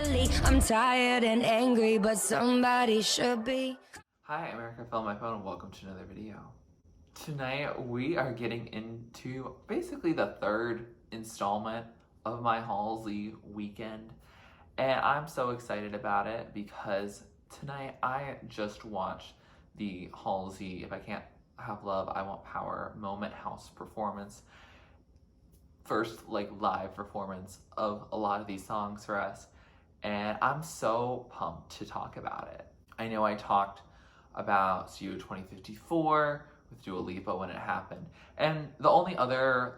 easily. I'm tired and angry, but somebody should be. Hi, America Fell on My Phone, and welcome to another video. Tonight we are getting into basically the third installment of my Halsey weekend, and I'm so excited about it because tonight I just watched the Halsey If I Can't Have Love, I Want Power Moment House performance. First live performance of a lot of these songs for us, and I'm so pumped to talk about it. I know I talked about Studio 2054 with Dua Lipa when it happened, and the only other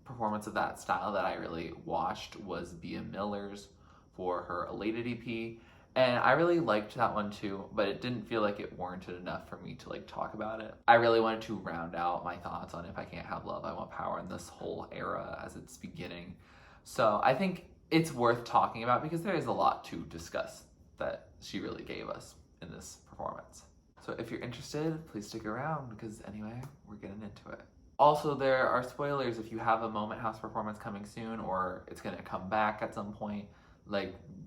performance of that style that I really watched was Bia Miller's for her Elated EP, and I really liked that one too, but it didn't feel like it warranted enough for me to talk about it. I really wanted to round out my thoughts on If I Can't Have Love, I Want Power, and this whole era as it's beginning. So I think it's worth talking about because there is a lot to discuss that she really gave us in this performance. So if you're interested, please stick around because anyway, we're getting into it. Also, there are spoilers if you have a Moment House performance coming soon or it's gonna come back at some point.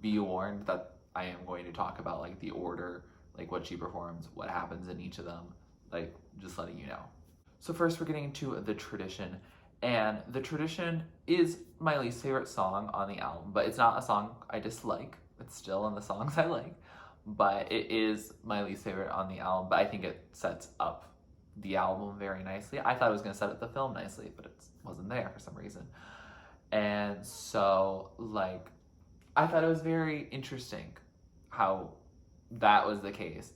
Be warned that I am going to talk about the order, what she performs, what happens in each of them, just letting you know. So first we're getting into The Tradition, and The Tradition is my least favorite song on the album, but it's not a song I dislike. It's still in the songs I like. But it is my least favorite on the album, but I think it sets up the album very nicely. I thought it was going to set up the film nicely, but it wasn't there for some reason. And so, I thought it was very interesting how that was the case,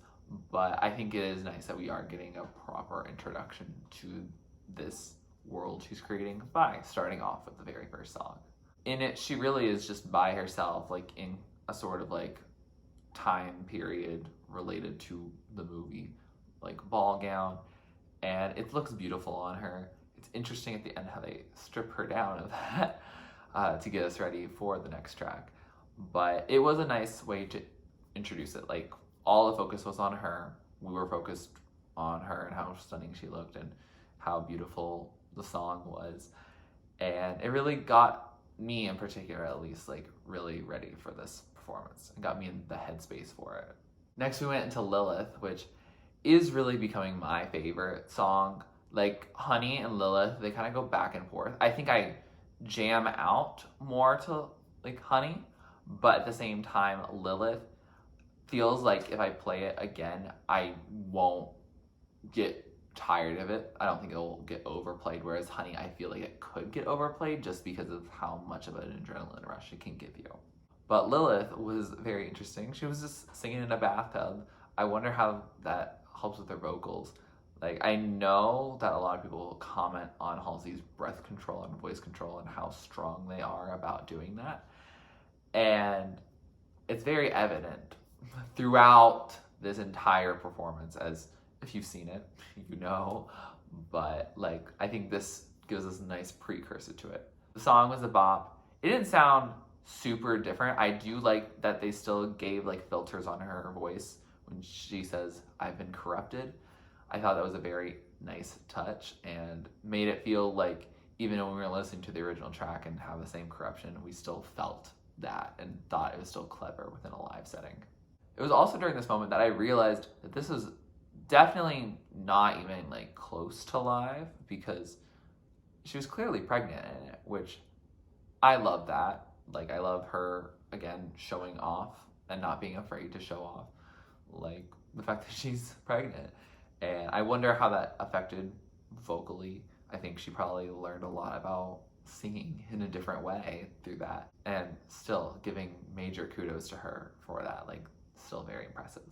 but I think it is nice that we are getting a proper introduction to this world she's creating by starting off with the very first song. In it, she really is just by herself, in a sort of time period related to the movie, ball gown, and it looks beautiful on her. It's interesting at the end how they strip her down of that to get us ready for the next track, but it was a nice way to introduce it. All the focus was on her. We were focused on her and how stunning she looked and how beautiful the song was, and it really got me in particular, at least, really ready for this performance and got me in the headspace for it. Next we went into Lilith, which is really becoming my favorite song. Honey and Lilith, they kind of go back and forth. I think I jam out more to Honey, but at the same time Lilith feels like if I play it again I won't get tired of it. I don't think it will get overplayed, whereas Honey, I feel like it could get overplayed just because of how much of an adrenaline rush it can give you. But Lilith was very interesting. She was just singing in a bathtub. I wonder how that helps with her vocals. I know that a lot of people comment on Halsey's breath control and voice control and how strong they are about doing that. And it's very evident throughout this entire performance, as if you've seen it, you know. But I think this gives us a nice precursor to it. The song was a bop. It didn't sound super different. I do like that they still gave filters on her voice when she says I've been corrupted. I thought that was a very nice touch and made it feel even when we were listening to the original track and have the same corruption, we still felt that and thought it was still clever within a live setting. It was also during this moment that I realized that this was definitely not even close to live, because she was clearly pregnant in it, which I love that. I love her, again, showing off and not being afraid to show off, the fact that she's pregnant. And I wonder how that affected vocally. I think she probably learned a lot about singing in a different way through that, and still giving major kudos to her for that. Still very impressive.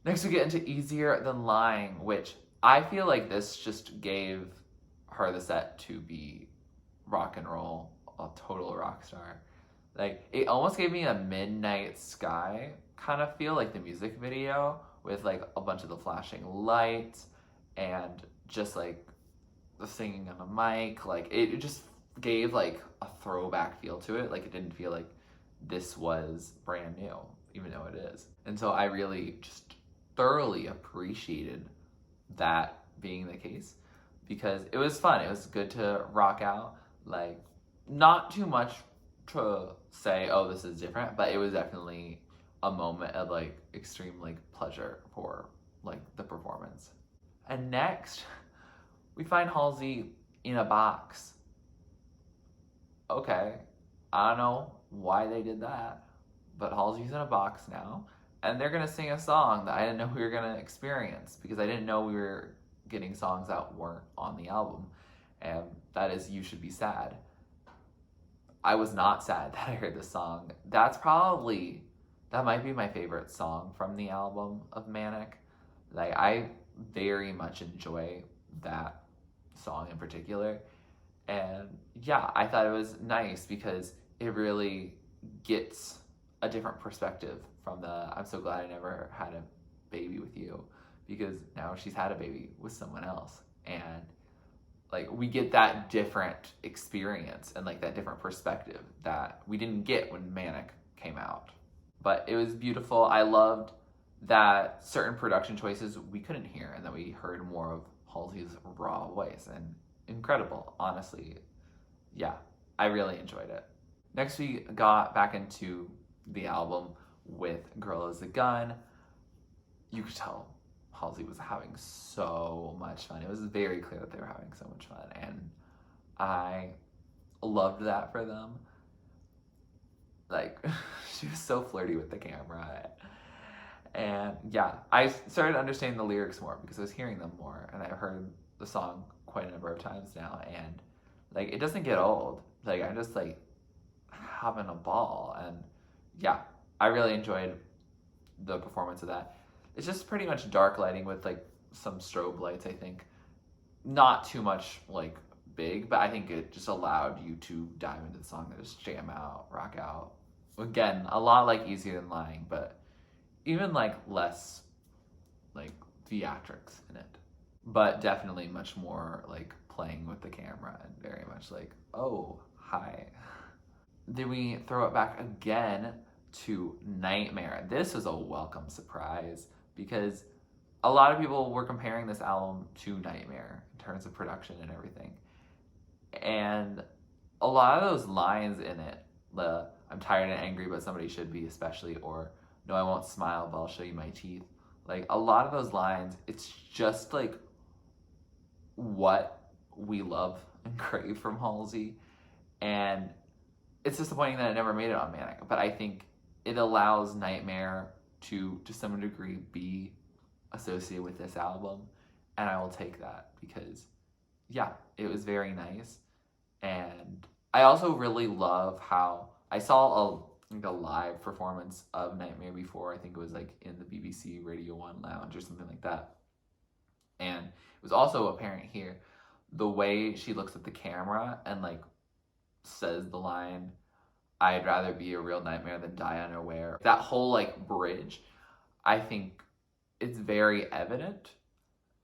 Next we get into Easier Than Lying, which I feel this just gave her the set to be rock and roll, a total rock star. It almost gave me a Midnight Sky kind of feel, the music video with a bunch of the flashing lights and just the singing on the mic. It just gave a throwback feel to it. It didn't feel like this was brand new, even though it is. And so I really just thoroughly appreciated that being the case, because it was fun. It was good to rock out. Not too much to say, oh, this is different, but it was definitely a moment of like extreme like pleasure for like the performance. And next, we find Halsey in a box. Okay, I don't know why they did that, but Halsey's in a box now, and they're gonna sing a song that I didn't know we were gonna experience because I didn't know we were getting songs that weren't on the album, and that is "You Should Be Sad." I was not sad that I heard this song. That might be my favorite song from the album of Manic. Like, I very much enjoy that song in particular. And yeah, I thought it was nice because it really gets a different perspective from the "I'm so glad I never had a baby with you," because now she's had a baby with someone else. And like we get that different experience and like that different perspective that we didn't get when Manic came out. But it was beautiful. I loved that certain production choices we couldn't hear and that we heard more of Halsey's raw voice, and incredible, honestly. Yeah, I really enjoyed it. Next, we got back into the album with "Girl is a Gun." You could tell Halsey was having so much fun. It was very clear that they were having so much fun, and I loved that for them. Like, she was so flirty with the camera. And yeah, I started understanding the lyrics more because I was hearing them more, and I've heard the song quite a number of times now, and like it doesn't get old. Like, I'm just like having a ball, and yeah, I really enjoyed the performance of that. It's just pretty much dark lighting with like some strobe lights, I think. Not too much like big, but I think it just allowed you to dive into the song and just jam out, rock out. Again, a lot like Easier Than Lying, but even like less like theatrics in it. But definitely much more like playing with the camera and very much like, oh, hi. Then we throw it back again to Nightmare. This was a welcome surprise because a lot of people were comparing this album to Nightmare in terms of production and everything. And a lot of those lines in it, the "I'm tired and angry, but somebody should be," especially, or "No, I won't smile, but I'll show you my teeth." Like, a lot of those lines, it's just like what we love and crave from Halsey. And it's disappointing that it never made it on Manic, but I think it allows Nightmare to some degree be associated with this album, and I will take that because yeah, it was very nice. And I also really love how I saw a live performance of Nightmare before. I think it was like in the BBC Radio 1 lounge or something like that, and it was also apparent here the way she looks at the camera and like says the line, "I'd rather be a real nightmare than die unaware." That whole like bridge, I think it's very evident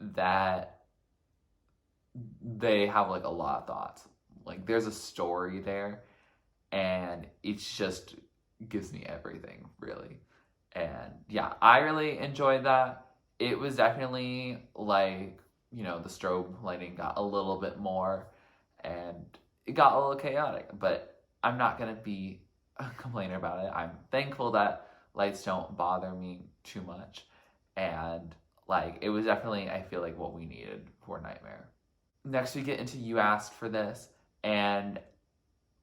that they have like a lot of thoughts. Like, there's a story there, and it just gives me everything, really. And yeah, I really enjoyed that. It was definitely like, the strobe lighting got a little bit more, and it got a little chaotic, but I'm not gonna be complaining about it. I'm thankful that lights don't bother me too much, and like it was definitely, I feel like, what we needed for Nightmare. Next, we get into "You Asked for This," and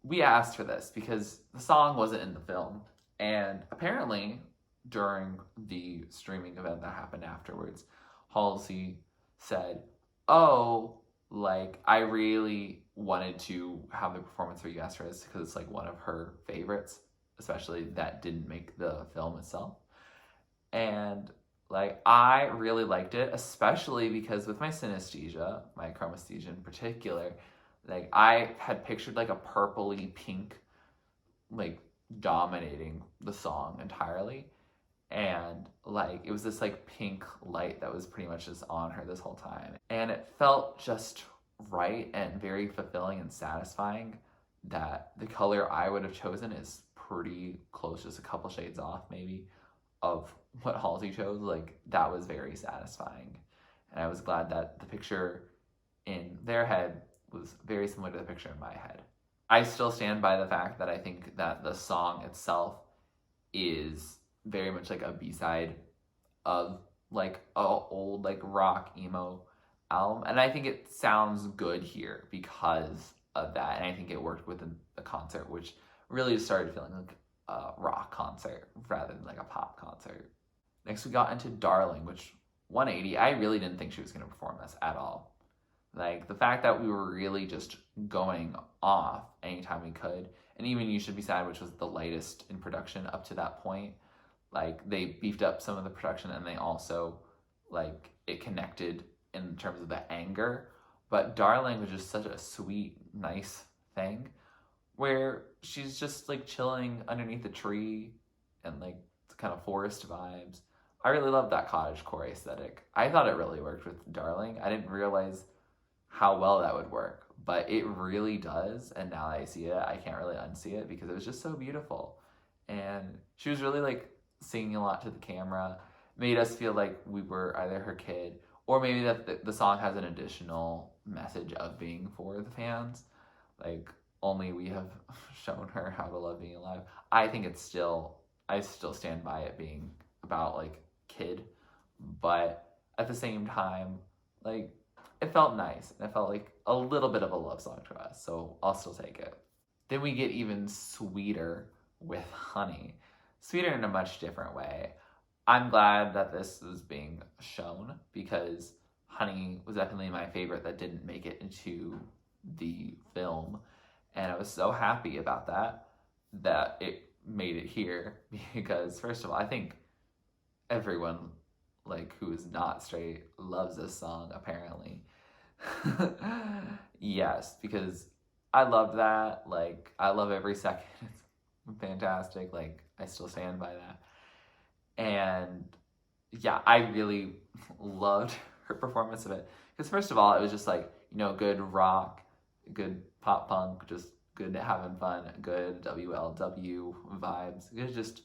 we asked for this because the song wasn't in the film, and apparently during the streaming event that happened afterwards, Halsey said, "Oh, like, I really wanted to have the performance for You Asked for This because it's like one of her favorites, especially that didn't make the film itself." And like, I really liked it, especially because with my synesthesia, my chromesthesia in particular, like I had pictured like a purpley pink, like dominating the song entirely. And like it was this like pink light that was pretty much just on her this whole time. And it felt just right and very fulfilling and satisfying that the color I would have chosen is pretty close, just a couple shades off maybe, of what Halsey chose. Like, that was very satisfying. And I was glad that the picture in their head was very similar to the picture in my head. I still stand by the fact that I think that the song itself is very much like a B-side of like a old like rock emo album, and I think it sounds good here because of that, and I think it worked with the concert, which really started feeling like a rock concert rather than like a pop concert. Next we got into Darling, which 180, I really didn't think she was going to perform this at all. Like the fact that we were really just going off anytime we could, and even You Should Be Sad, which was the lightest in production up to that point, like they beefed up some of the production, and they also like it connected in terms of the anger. But Darling was just such a sweet, nice thing where she's just like chilling underneath a tree and like kind of forest vibes. I really love that cottagecore aesthetic. I thought it really worked with Darling. I didn't realize how well that would work, but it really does. And now that I see it, I can't really unsee it because it was just so beautiful. And she was really like singing a lot to the camera, made us feel like we were either her kid, or maybe that the song has an additional message of being for the fans. Like, only we have shown her how to love being alive. I still stand by it being about like kid, but at the same time, like it felt nice and it felt like a little bit of a love song to us, so I'll still take it. Then we get even sweeter with Honey. Sweeter in a much different way. I'm glad that this is being shown because Honey was definitely my favorite that didn't make it into the film. And I was so happy about that it made it here because first of all, I think everyone like who is not straight loves this song apparently. Yes, because I loved that. Like I love every second. It's fantastic. Like I still stand by that. And yeah, I really loved her performance of it. Because first of all, it was just like, good rock, good pop punk, just good having fun, good WLW vibes. It was just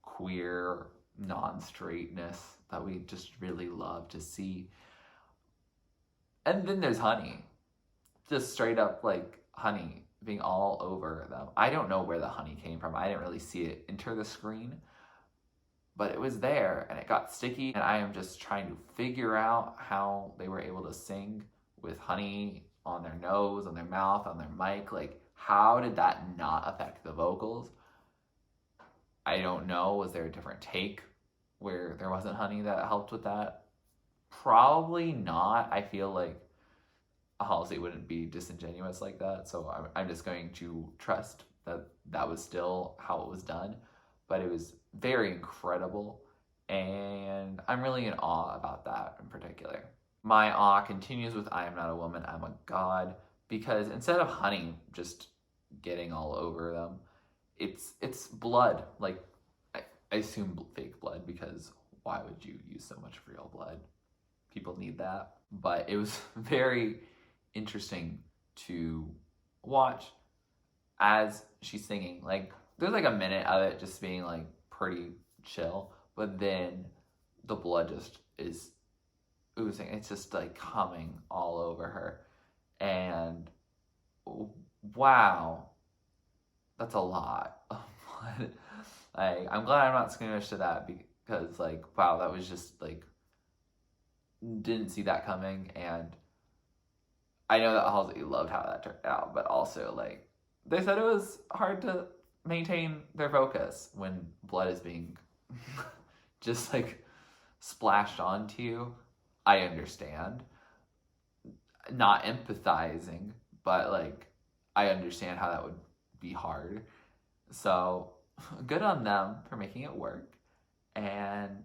queer non-straightness that we just really love to see. And then there's Honey. Just straight up like Honey being all over them. I don't know where the honey came from. I didn't really see it enter the screen, but it was there and it got sticky, and I am just trying to figure out how they were able to sing with honey on their nose, on their mouth, on their mic. Like, how did that not affect the vocals? I don't know. Was there a different take where there wasn't honey that helped with that? Probably not. I feel like Halsey wouldn't be disingenuous like that, so I'm just going to trust that that was still how it was done. But it was very incredible, and I'm really in awe about that in particular. My awe continues with I Am Not a Woman, I'm a God, because instead of honey just getting all over them, it's blood. Like, I assume fake blood, because why would you use so much real blood? People need that. But it was very interesting to watch as she's singing. Like, there's like a minute of it just being like pretty chill, but then the blood just is oozing. It's just like coming all over her, and wow, that's a lot of blood. Like, I'm glad I'm not squeamish to that, because like, wow, that was just like, didn't see that coming. And I know that Halsey loved how that turned out, but also like, they said it was hard to maintain their focus when blood is being just like splashed onto you. I understand. Not empathizing, but like, I understand how that would be hard. So good on them for making it work. And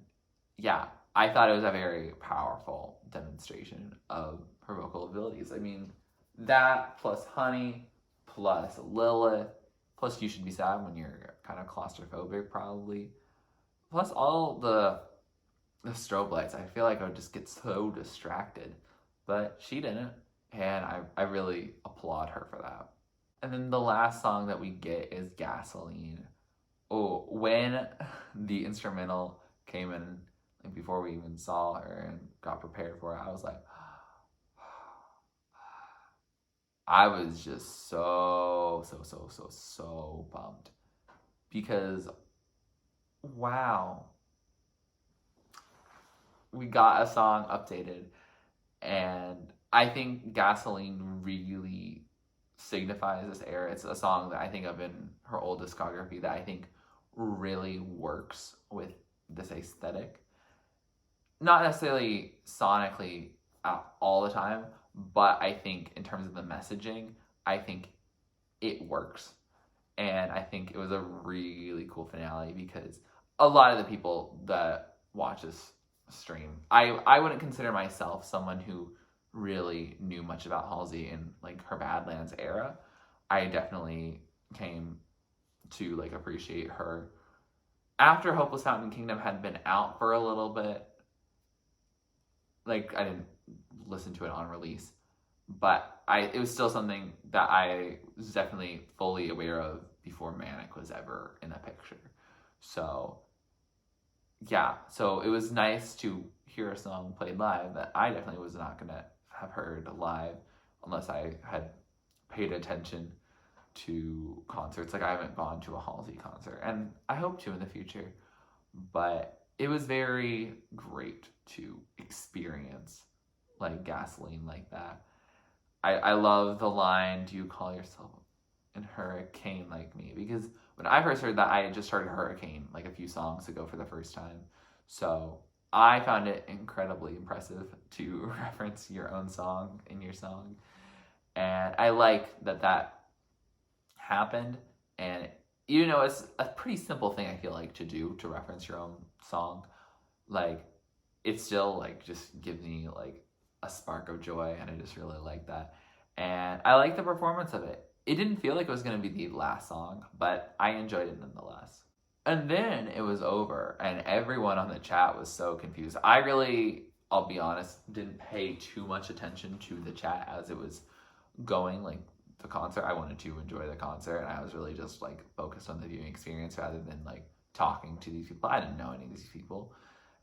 yeah, I thought it was a very powerful demonstration of her vocal abilities. I mean, that plus Honey, plus Lilith, plus You Should Be Sad when you're kind of claustrophobic probably, plus all the strobe lights. I feel like I would just get so distracted, but she didn't, and I really applaud her for that. And then the last song that we get is Gasoline. Oh, when the instrumental came in, like before we even saw her and got prepared for it, I was like, I was just so bummed because wow, we got a song updated, and I think Gasoline really signifies this era. It's a song that I think of in her old discography that I think really works with this aesthetic. Not necessarily sonically all the time, but I think in terms of the messaging, I think it works. And I think it was a really cool finale because a lot of the people that watch this stream, I wouldn't consider myself someone who really knew much about Halsey in like her Badlands era. I definitely came to like appreciate her after Hopeless Fountain Kingdom had been out for a little bit. Like I didn't listen to it on release, but it was still something that I was definitely fully aware of before Manic was ever in a picture. So yeah, so it was nice to hear a song played live that I definitely was not gonna have heard live unless I had paid attention to concerts. Like I haven't gone to a Halsey concert, and I hope to in the future. But it was very great to experience like Gasoline like that. I love the line, "Do you call yourself a hurricane like me?" Because when I first heard that, I had just heard Hurricane like a few songs ago for the first time. So I found it incredibly impressive to reference your own song in your song. And I like that happened. And you know, it's a pretty simple thing I feel like to do, to reference your own song. Like it still like just gives me like a spark of joy, and I just really like that. And I like the performance of it. It didn't feel like it was going to be the last song, but I enjoyed it nonetheless. And then it was over, and everyone on the chat was so confused. I really, I'll be honest, didn't pay too much attention to the chat as it was going, like the concert. I wanted to enjoy the concert, and I was really just like focused on the viewing experience rather than like talking to these people. I didn't know any of these people.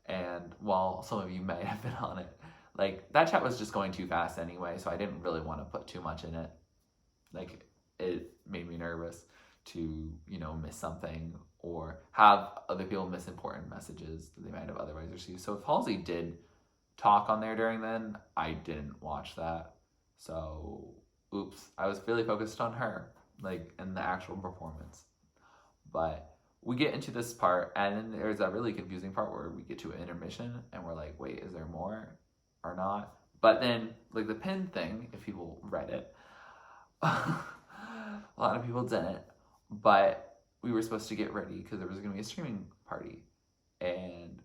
And while some of you may have been on it, like that chat was just going too fast anyway, so I didn't really want to put too much in it. Like it made me nervous to, you know, miss something or have other people miss important messages that they might have otherwise received. So if Halsey did talk on there during then, I didn't watch that. So oops, I was really focused on her, like in the actual performance. But we get into this part, and then there's a really confusing part where we get to an intermission, and we're like, wait, is there more or not? But then, like the pin thing, if people read it, a lot of people didn't, but we were supposed to get ready because there was going to be a streaming party, and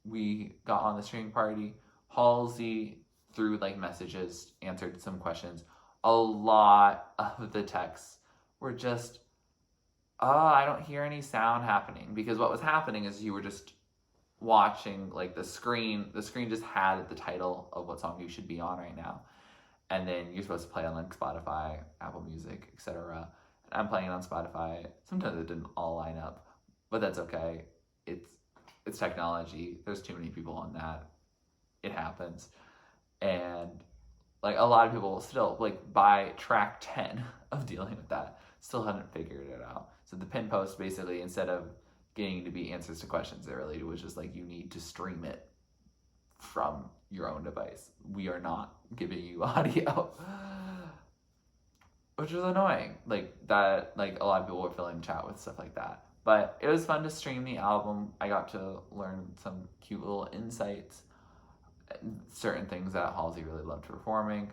we got on the streaming party. Halsey, through like messages, answered some questions. A lot of the texts were just, oh, I don't hear any sound happening, because what was happening is you were just watching like the screen just had the title of what song you should be on right now, and then you're supposed to play on like Spotify, Apple Music, etc. And I'm playing it on Spotify. Sometimes it didn't all line up, but that's okay. It's technology. There's too many people on that. It happens. And like a lot of people still, like by track 10 of dealing with that, still hadn't figured it out. So the pin post basically, instead of getting to be answers to questions, it really was just like, you need to stream it from your own device. We are not giving you audio. Which was annoying. Like that, like a lot of people were filling chat with stuff like that. But it was fun to stream the album. I got to learn some cute little insights, certain things that Halsey really loved performing.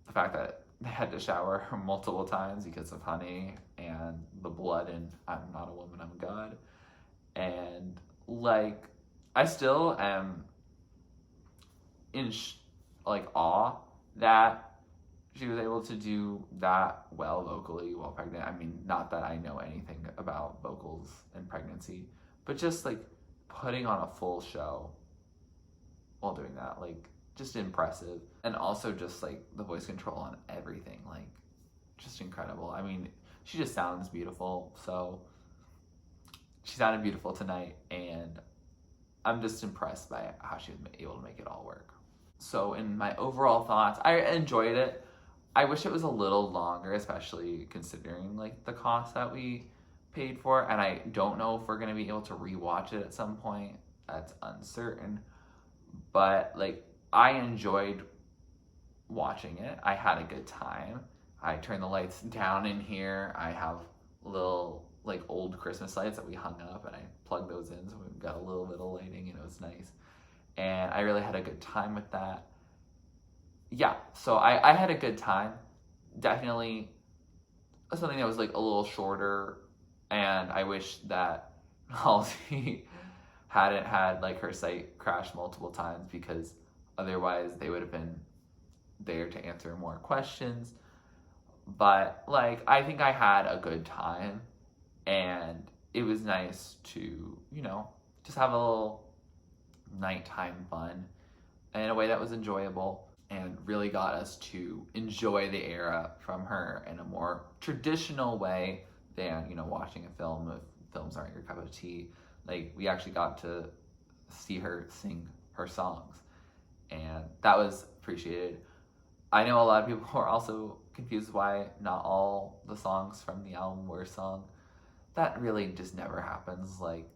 The fact that they had to shower multiple times because of Honey and the blood in I'm Not a Woman, I'm God. And like, I still am in like awe that she was able to do that well vocally while pregnant. I mean, not that I know anything about vocals and pregnancy, but just like putting on a full show while doing that, like just impressive. And also just like the voice control on everything, like just incredible. I mean, she just sounds beautiful. So she sounded beautiful tonight, and I'm just impressed by how she was able to make it all work. So in my overall thoughts, I enjoyed it. I wish it was a little longer, especially considering like the cost that we paid for, and I don't know if we're gonna be able to rewatch it at some point. That's uncertain. But like I enjoyed watching it. I had a good time. I turned the lights down in here. I have little like old Christmas lights that we hung up, and I plugged those in, so we've got a little bit of lighting, and it was nice. And I really had a good time with that. Yeah, so I had a good time. Definitely something that was like a little shorter, and I wish that Halsey hadn't had like her site crash multiple times, because otherwise they would have been there to answer more questions. But like I think I had a good time, and it was nice to, you know, just have a little nighttime fun in a way that was enjoyable and really got us to enjoy the era from her in a more traditional way than, you know, watching a film if films aren't your cup of tea. Like we actually got to see her sing her songs, and that was appreciated. I know a lot of people are also confused why not all the songs from the album were sung. That really just never happens. Like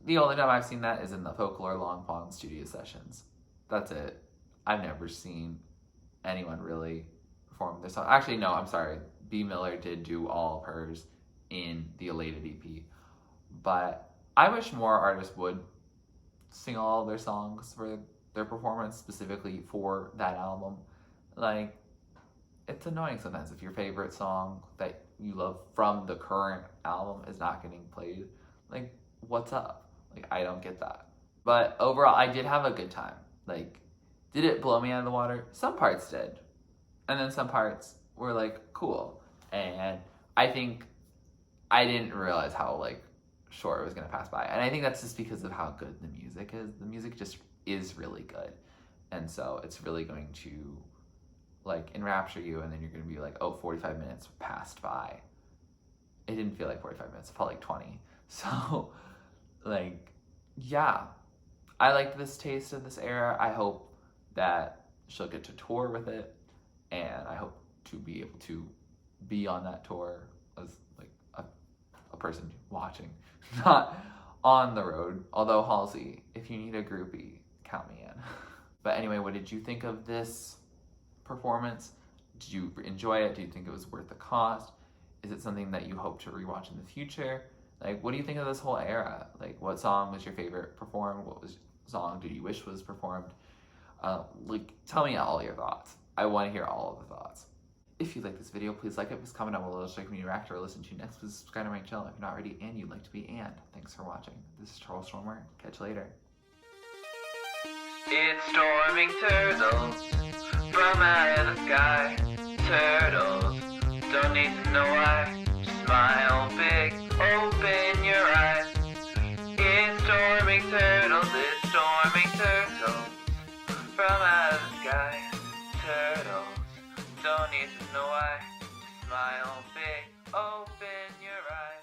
the only time I've seen that is in the Folklore Long Pond studio sessions. That's it. I've never seen anyone really perform this song. Actually, no, I'm sorry. B. Miller did do all of hers in the Elated EP. But I wish more artists would sing all of their songs for their performance, specifically for that album. Like, it's annoying sometimes if your favorite song that you love from the current album is not getting played. Like, what's up? Like, I don't get that. But overall, I did have a good time. Like, did it blow me out of the water? Some parts did. And then some parts were, like, cool. And I think I didn't realize how, like, short it was going to pass by. And I think that's just because of how good the music is. The music just is really good. And so it's really going to, like, enrapture you, and then you're going to be like, oh, 45 minutes passed by. It didn't feel like 45 minutes. It felt like 20. So, like, yeah. I liked this taste of this era. I hope that she'll get to tour with it, and I hope to be able to be on that tour as, like, a person watching, not on the road. Although, Halsey, if you need a groupie, count me in. But anyway, what did you think of this performance? Did you enjoy it? Do you think it was worth the cost? Is it something that you hope to rewatch in the future? Like, what do you think of this whole era? Like, what song was your favorite performed? What song did you wish was performed? Like, tell me all your thoughts. I want to hear all of the thoughts. If you like this video, please like it, please comment down below, let's like me react or listen to next. Please subscribe to my channel if you're not already and you'd like to be. And thanks for watching. This is TurtleStormer. Catch you later. It's storming turtles from out of the sky. Turtles don't need to know why. Smile big, open your eyes. It's storming turtles, it's storming turtles from out of the sky. Turtles don't need to know why. Smile big, open your eyes.